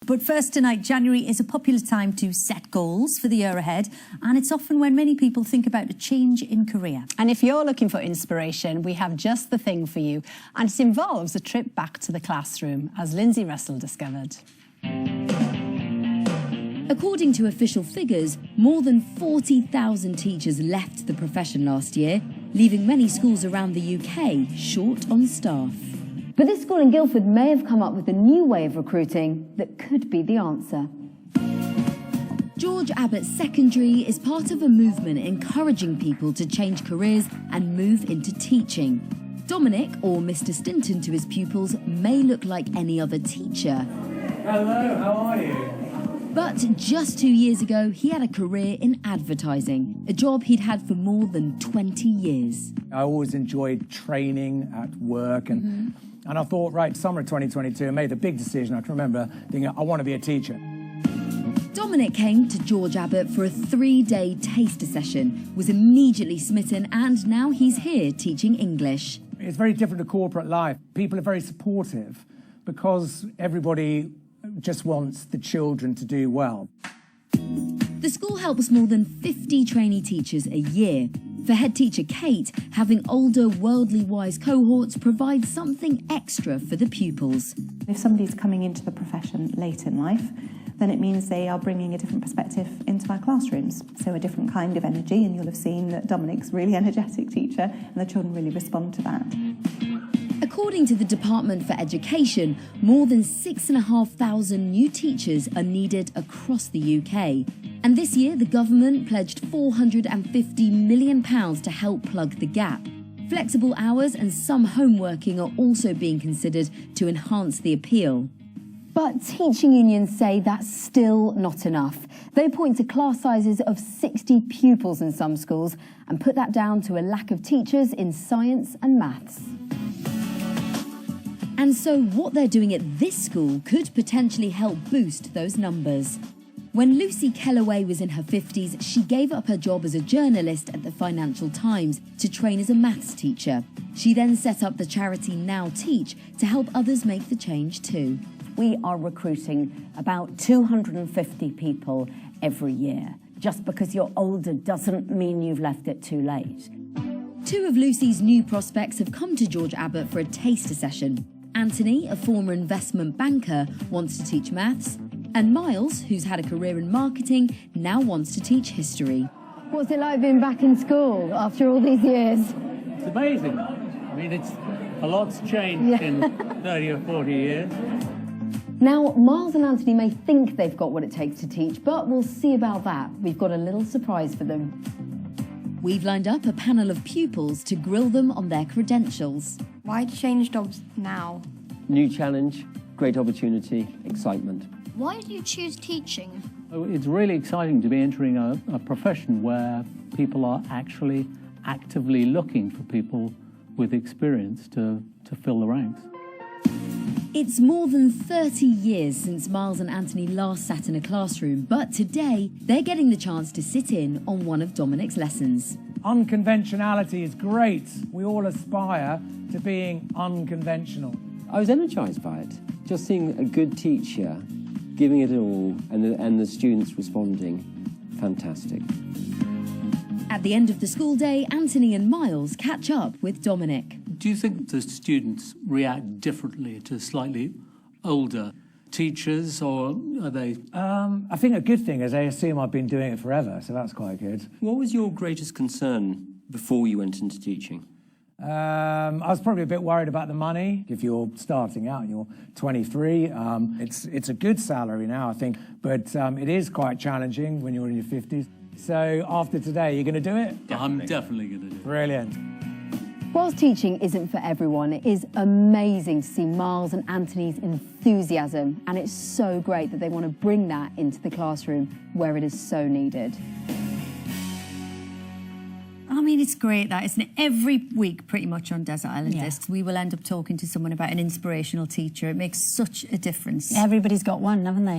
But first tonight, January is a popular time to set goals for the year ahead, and it's often when many people think about a change in career. And if you're looking for inspiration, we have just the thing for you, and it involves a trip back to the classroom, as Lindsay Russell discovered. According to official figures, more than 40,000 teachers left the profession last year, leaving many schools around the UK short on staff. But this school in Guildford may have come up with a new way of recruiting that could be the answer. George Abbot Secondary is part of a movement encouraging people to change careers and move into teaching. Dominic, or Mr. Stinton to his pupils, may look like any other teacher. Hello, how are you? But just 2 years ago, he had a career in advertising, a job he'd had for more than 20 years. I always enjoyed training at work, and I thought, right, summer of 2022, I made the big decision. I can remember thinking, I want to be a teacher. Dominic came to George Abbot for a 3-day taster session, was immediately smitten, and now he's here teaching English. It's very different to corporate life. People are very supportive because everybody just wants the children to do well. The school helps more than 50 trainee teachers a year. For head teacher Kate, having older, worldly wise cohorts provides something extra for the pupils. If somebody's coming into the profession late in life, then it means they are bringing a different perspective into our classrooms. So a different kind of energy, and you'll have seen that Dominic's a really energetic teacher, and the children really respond to that. According to the Department for Education, more than 6,500 new teachers are needed across the UK. And this year, the government pledged £450 million to help plug the gap. Flexible hours and some home working are also being considered to enhance the appeal. But teaching unions say that's still not enough. They point to class sizes of 60 pupils in some schools and put that down to a lack of teachers in science and maths. And so what they're doing at this school could potentially help boost those numbers. When Lucy Kellaway was in her 50s, she gave up her job as a journalist at the Financial Times to train as a maths teacher. She then set up the charity Now Teach to help others make the change too. We are recruiting about 250 people every year. Just because you're older doesn't mean you've left it too late. 2 of Lucy's new prospects have come to George Abbot for a taster session. Anthony, a former investment banker, wants to teach maths, and Miles, who's had a career in marketing, now wants to teach history. What's it like being back in school after all these years? It's amazing. I mean, a lot's changed in 30 or 40 years. Now, Miles and Anthony may think they've got what it takes to teach, but we'll see about that. We've got a little surprise for them. We've lined up a panel of pupils to grill them on their credentials. Why change jobs now? New challenge, great opportunity, excitement. Why did you choose teaching? It's really exciting to be entering a profession where people are actually actively looking for people with experience to fill the ranks. It's more than 30 years since Miles and Anthony last sat in a classroom, but today they're getting the chance to sit in on one of Dominic's lessons. Unconventionality is great. We all aspire to being unconventional. I was energised by it. Just seeing a good teacher giving it all and the students responding, fantastic. At the end of the school day, Anthony and Miles catch up with Dominic. Do you think the students react differently to slightly older teachers, or are they... I think a good thing is they assume I've been doing it forever, so that's quite good. What was your greatest concern before you went into teaching? I was probably a bit worried about the money. If you're starting out and you're 23, it's a good salary now, I think, but it is quite challenging when you're in your 50s. So after today, you're going to do it? I'm definitely going to do it. Brilliant. Whilst teaching isn't for everyone, it is amazing to see Miles and Anthony's enthusiasm, and it's so great that they want to bring that into the classroom where it is so needed. I mean, it's great that, isn't it? Every week, pretty much on Desert Island Discs, we will end up talking to someone about an inspirational teacher. It makes such a difference. Everybody's got one, haven't they?